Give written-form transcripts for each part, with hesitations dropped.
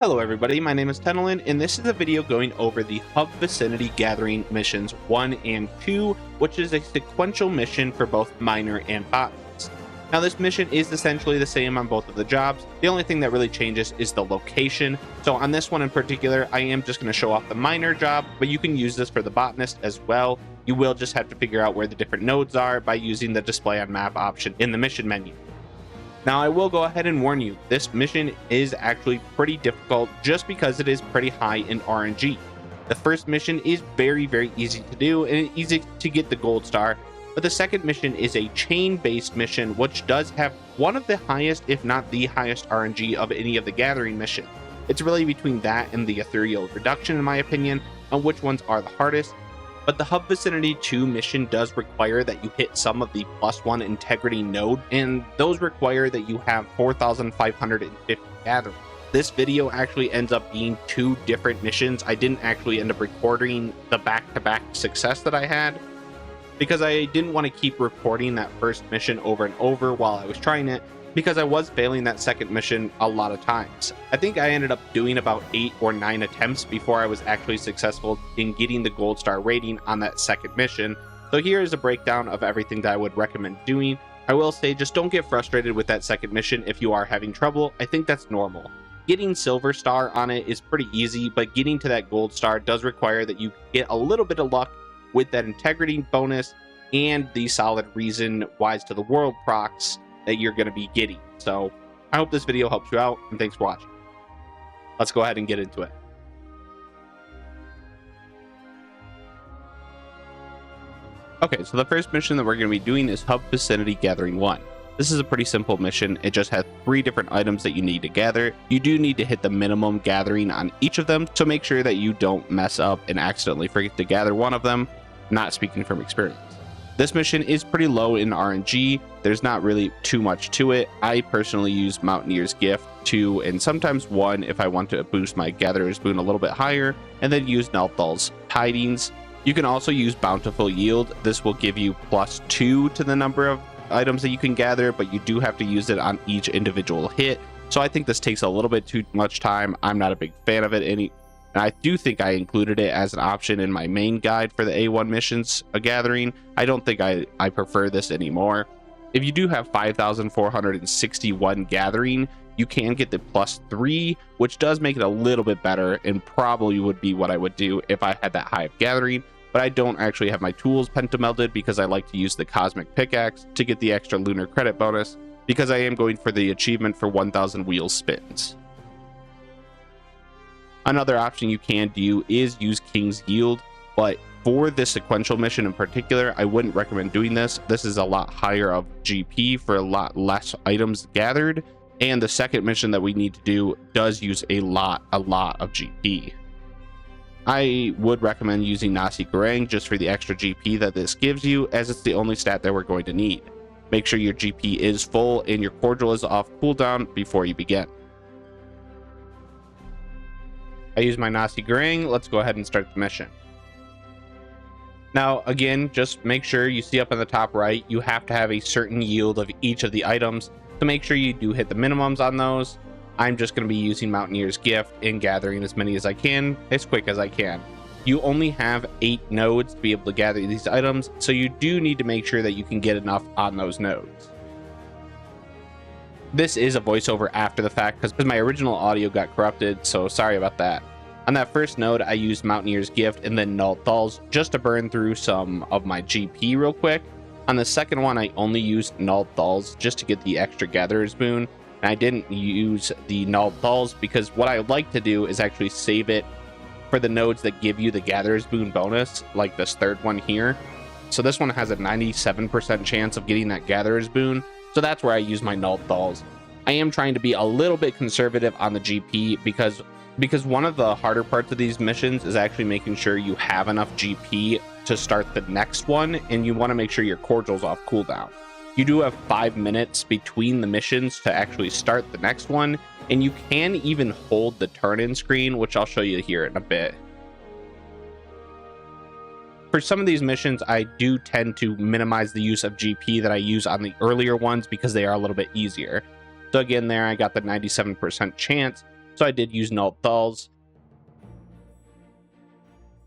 Hello everybody, my name is Tenelin, and this is a video going over the Hub Vicinity Gathering missions 1 and 2, which is a sequential mission for both miner and botanists. Now this mission is essentially the same on both of the jobs. The only thing that really changes is the location. So on this one in particular, I am just going to show off the miner job, but you can use this for the botanist as well. You will just have to figure out where the different nodes are by using the display on map option in the mission menu. Now, I will go ahead and warn you, this mission is actually pretty difficult just because it is pretty high in RNG. The first mission is very easy to do and easy to get the gold star, but the second mission is a chain-based mission which does have one of the highest, if not the highest RNG of any of the gathering missions. It's really between that and the ethereal reduction in my opinion on which ones are the hardest. But the Hub Vicinity 2 mission does require that you hit some of the +1 integrity node, and those require that you have 4,550 gathering. This video actually ends up being two different missions. I didn't actually end up recording the back-to-back success that I had, because I didn't want to keep recording that first mission over and over while I was trying it, because I was failing that second mission a lot of times. I think I ended up doing about 8 or 9 attempts before I was actually successful in getting the gold star rating on that second mission. So here is a breakdown of everything that I would recommend doing. I will say, just don't get frustrated with that second mission if you are having trouble. I think that's normal. Getting silver star on it is pretty easy, but getting to that gold star does require that you get a little bit of luck with that integrity bonus and the solid reason wise to the world procs that you're going to be getting. So I hope this video helps you out, and thanks for watching. Let's go ahead and get into it. Okay, so the first mission that we're going to be doing is Hub Vicinity Gathering I. This is a pretty simple mission. It just has 3 different items that you need to gather. You do need to hit the minimum gathering on each of them, so make sure that you don't mess up and accidentally forget to gather one of them. Not speaking from experience. This mission is pretty low in RNG. There's not really too much to it. I personally use Mountaineer's Gift 2 and sometimes 1 if I want to boost my Gatherer's Boon a little bit higher, and then use Nelthal's Tidings. You can also use Bountiful Yield. This will give you +2 to the number of items that you can gather, but you do have to use it on each individual hit. So I think this takes a little bit too much time. I'm not a big fan of it and I do think I included it as an option in my main guide for the A1 missions gathering. I don't think I prefer this anymore. If you do have 5,461 gathering, you can get the +3, which does make it a little bit better and probably would be what I would do if I had that high of gathering. But I don't actually have my tools pentamelded because I like to use the Cosmic Pickaxe to get the extra lunar credit bonus, because I am going for the achievement for 1,000 wheel spins. Another option you can do is use King's Yield, but for this sequential mission in particular, I wouldn't recommend doing this. This is a lot higher of GP for a lot less items gathered, and the second mission that we need to do does use a lot of GP. I would recommend using Nasi Goreng just for the extra GP that this gives you, as it's the only stat that we're going to need. Make sure your GP is full and your cordial is off cooldown before you begin. I use my Nasi Goreng. Let's go ahead and start the mission. Now, again, just make sure you see up in the top right, you have to have a certain yield of each of the items. So make sure you do hit the minimums on those. I'm just going to be using Mountaineer's Gift and gathering as many as I can, as quick as I can. You only have 8 nodes to be able to gather these items, so you do need to make sure that you can get enough on those nodes. This is a voiceover after the fact because my original audio got corrupted, so sorry about that. On that first node, I used Mountaineer's Gift and then Nelthal's just to burn through some of my GP real quick. On the second one, I only used Nelthal's just to get the extra Gatherer's Boon, and I didn't use the Nelthal's because what I like to do is actually save it for the nodes that give you the Gatherer's Boon bonus, like this third one here. So this one has a 97% chance of getting that Gatherer's Boon. So that's where I use my Nelthal's. I am trying to be a little bit conservative on the GP because one of the harder parts of these missions is actually making sure you have enough GP to start the next one, and you want to make sure your cordial's off cooldown. You do have 5 minutes between the missions to actually start the next one, and you can even hold the turn-in screen, which I'll show you here in a bit. For some of these missions, I do tend to minimize the use of GP that I use on the earlier ones because they are a little bit easier. So again, there I got the 97% chance. so I did use null thulls.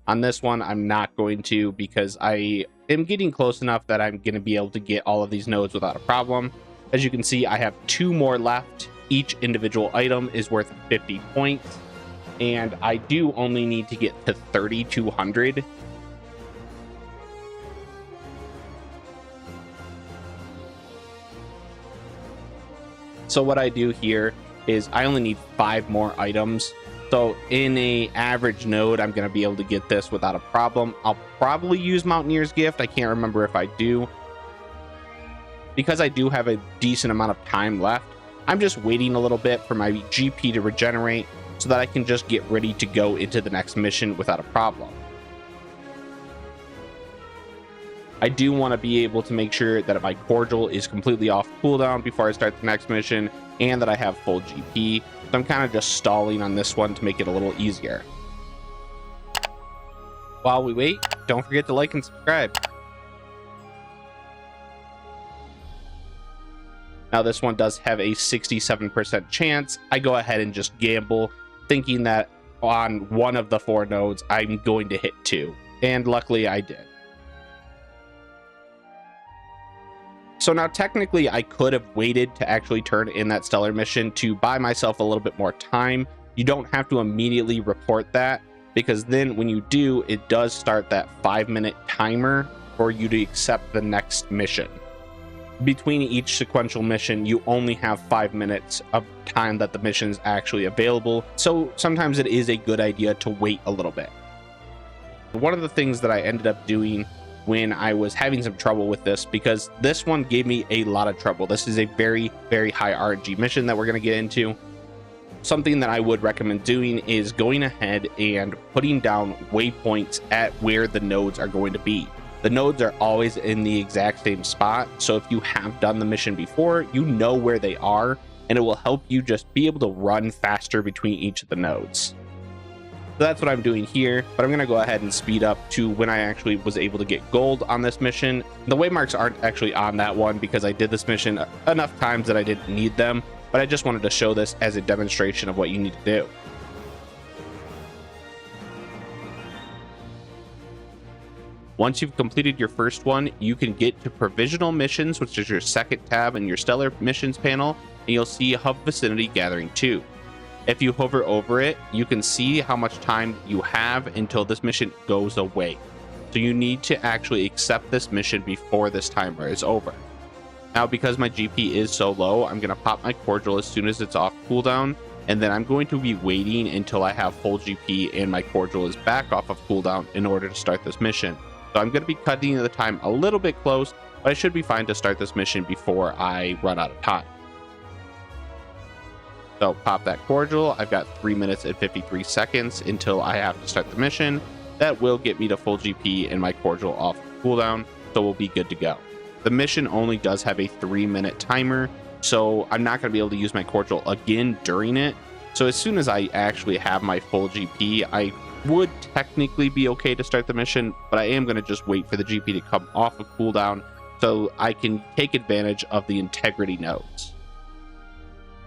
On this one, I'm not going to, because I am getting close enough that I'm going to be able to get all of these nodes without a problem. As you can see, I have 2 more left. Each individual item is worth 50 points, and I do only need to get to 3,200. So what I do here is I only need 5 more items. So in a average node, I'm going to be able to get this without a problem. I'll probably use Mountaineer's Gift. I can't remember if I do. Because I do have a decent amount of time left, I'm just waiting a little bit for my GP to regenerate so that I can just get ready to go into the next mission without a problem. I do want to be able to make sure that my cordial is completely off cooldown before I start the next mission, and that I have full GP. So I'm kind of just stalling on this one to make it a little easier. While we wait, don't forget to like and subscribe. Now this one does have a 67% chance. I go ahead and just gamble, thinking that on one of the 4 nodes, I'm going to hit 2. And luckily I did. So now technically I could have waited to actually turn in that stellar mission to buy myself a little bit more time. You don't have to immediately report that, because then when you do, it does start that 5-minute timer for you to accept the next mission. Between each sequential mission, you only have 5 minutes of time that the mission is actually available. So sometimes it is a good idea to wait a little bit. One of the things that I ended up doing when I was having some trouble with this, because this one gave me a lot of trouble. This is a very, very high RNG mission that we're going to get into. Something that I would recommend doing is going ahead and putting down waypoints at where the nodes are going to be. The nodes are always in the exact same spot, so if you have done the mission before, you know where they are, and it will help you just be able to run faster between each of the nodes. So that's what I'm doing here, but I'm going to go ahead and speed up to when I actually was able to get gold on this mission. The waymarks aren't actually on that one because I did this mission enough times that I didn't need them, but I just wanted to show this as a demonstration of what you need to do. Once you've completed your first one, you can get to provisional missions, which is your second tab in your stellar missions panel, and you'll see Hub Vicinity Gathering II. If you hover over it, you can see how much time you have until this mission goes away. So you need to actually accept this mission before this timer is over. Now, because my GP is so low, I'm going to pop my cordial as soon as it's off cooldown, and then I'm going to be waiting until I have full GP and my cordial is back off of cooldown in order to start this mission. So I'm going to be cutting the time a little bit close, but I should be fine to start this mission before I run out of time. So pop that cordial. I've got 3 minutes and 53 seconds until I have to start the mission. That will get me to full GP and my cordial off cooldown, so we'll be good to go. The mission only does have a 3-minute timer, so I'm not going to be able to use my cordial again during it. So as soon as I actually have my full GP, I would technically be okay to start the mission, but I am going to just wait for the GP to come off of cooldown so I can take advantage of the integrity nodes.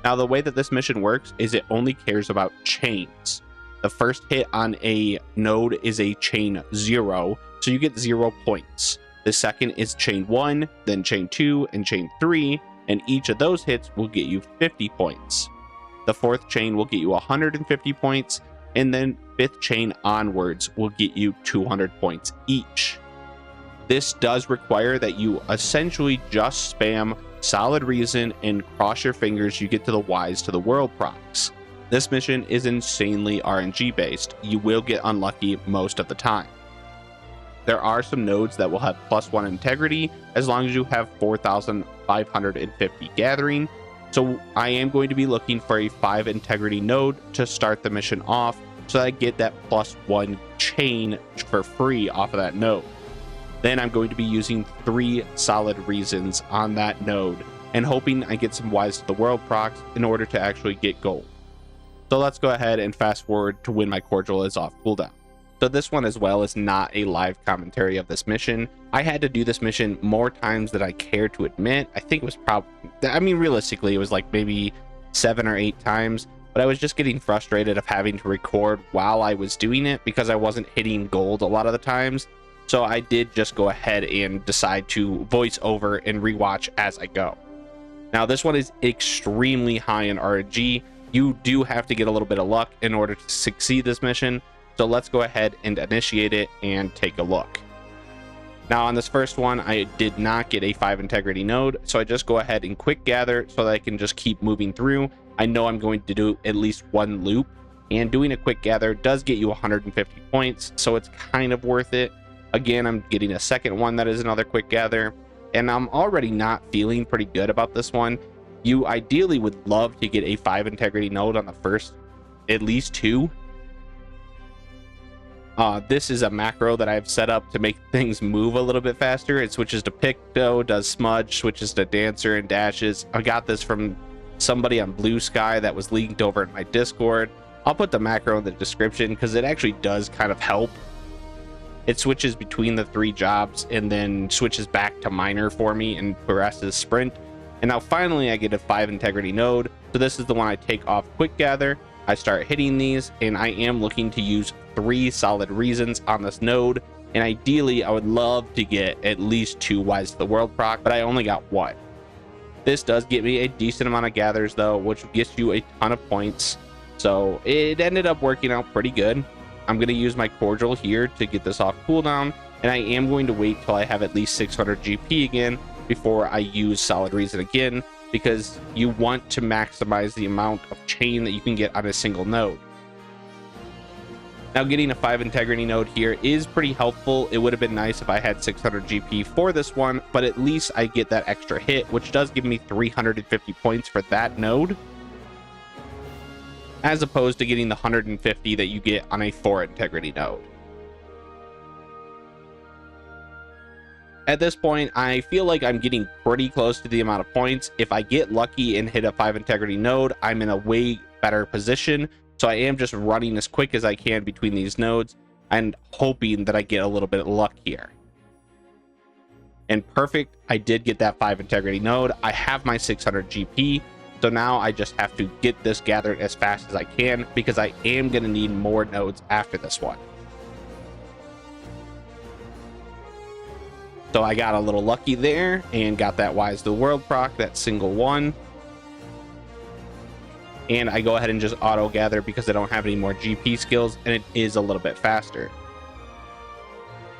Now, the way that this mission works is it only cares about chains. The first hit on a node is a chain 0, so you get 0 points. The second is chain 1, then chain 2, and chain 3, and each of those hits will get you 50 points. The fourth chain will get you 150 points, and then fifth chain onwards will get you 200 points each. This does require that you essentially just spam solid reason and cross your fingers you get to the wise to the world procs. This mission is insanely RNG based. You will get unlucky most of the time. There are some nodes that will have +1 integrity as long as you have 4,550 gathering. So I am going to be looking for a 5 integrity node to start the mission off so that I get that +1 chain for free off of that node. Then I'm going to be using 3 solid reasons on that node and hoping I get some wise to the world procs in order to actually get gold. So let's go ahead and fast forward to when my cordial is off cooldown. So this one as well is not a live commentary of this mission. I had to do this mission more times than I care to admit. I think it was realistically, it was like maybe 7 or 8 times. But but I was just getting frustrated of having to record while I was doing it because I wasn't hitting gold a lot of the times. So I did just go ahead and decide to voice over and rewatch as I go. Now this one is extremely high in RNG. You do have to get a little bit of luck in order to succeed this mission. So let's go ahead and initiate it and take a look. Now on this first one, I did not get a 5 integrity node, so I just go ahead and quick gather so that I can just keep moving through. I know I'm going to do at least one loop, and doing a quick gather does get you 150 points, so it's kind of worth it. Again, I'm getting a second one that is another quick gather, and I'm already not feeling pretty good about this one. You ideally would love to get a 5 integrity node on the first at least 2. This is a macro that I've set up to make things move a little bit faster. It switches to Picto, does smudge, switches to dancer and dashes. I got this from somebody on Blue Sky that was linked over in my Discord. I'll put the macro in the description because it actually does kind of help. It switches between the 3 jobs and then switches back to minor for me and progresses sprint. And now finally I get a 5 integrity node. So this is the one I take off quick gather. I start hitting these, and I am looking to use 3 solid reasons on this node, and ideally I would love to get at least 2 Wise to the World proc, but I only got 1. This does get me a decent amount of gathers though, which gets you a ton of points, so it ended up working out pretty good. I'm going to use my cordial here to get this off cooldown, and I am going to wait till I have at least 600 GP again before I use solid reason again, because you want to maximize the amount of chain that you can get on a single node. Now getting a 5 integrity node here is pretty helpful. It would have been nice if I had 600 GP for this one, but at least I get that extra hit, which does give me 350 points for that node, as opposed to getting the 150 that you get on a 4 integrity node. At this point, I feel like I'm getting pretty close to the amount of points. If I get lucky and hit a 5 integrity node, I'm in a way better position. So I am just running as quick as I can between these nodes and hoping that I get a little bit of luck here. And perfect, I did get that 5 integrity node. I have my 600 GP. So now I just have to get this gathered as fast as I can because I am going to need more nodes after this one. So I got a little lucky there and got that Wise to the World proc, that single one. And I go ahead and just auto gather because I don't have any more GP skills and it is a little bit faster.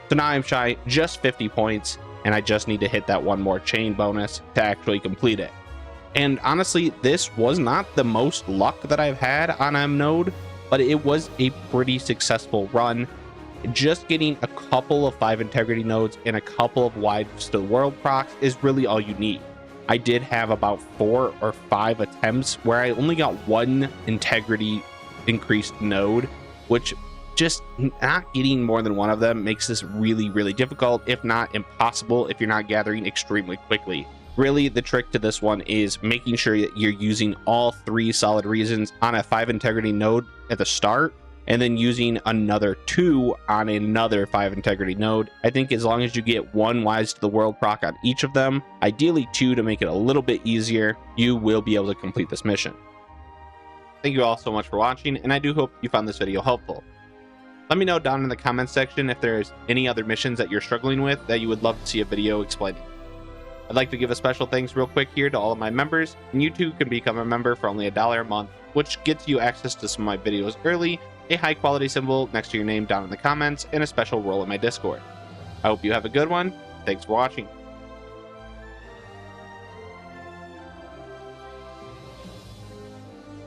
So now I'm shy just 50 points and I just need to hit that one more chain bonus to actually complete it. And honestly, this was not the most luck that I've had on a node, but it was a pretty successful run. Just getting a couple of 5 integrity nodes and a couple of Wise to the World procs is really all you need. I did have about 4 or 5 attempts where I only got 1 integrity increased node, which just not getting more than 1 of them makes this really, really difficult, if not impossible, if you're not gathering extremely quickly. Really, the trick to this one is making sure that you're using all 3 solid reasons on a 5 integrity node at the start, and then using another 2 on another 5 integrity node. I think as long as you get 1 Wise to the World proc on each of them, ideally 2 to make it a little bit easier, you will be able to complete this mission. Thank you all so much for watching, and I do hope you found this video helpful. Let me know down in the comments section if there's any other missions that you're struggling with that you would love to see a video explaining. I'd like to give a special thanks real quick here to all of my members, and you too can become a member for only $1 a month, which gets you access to some of my videos early, a high quality symbol next to your name down in the comments, and a special role in my Discord. I hope you have a good one. Thanks for watching.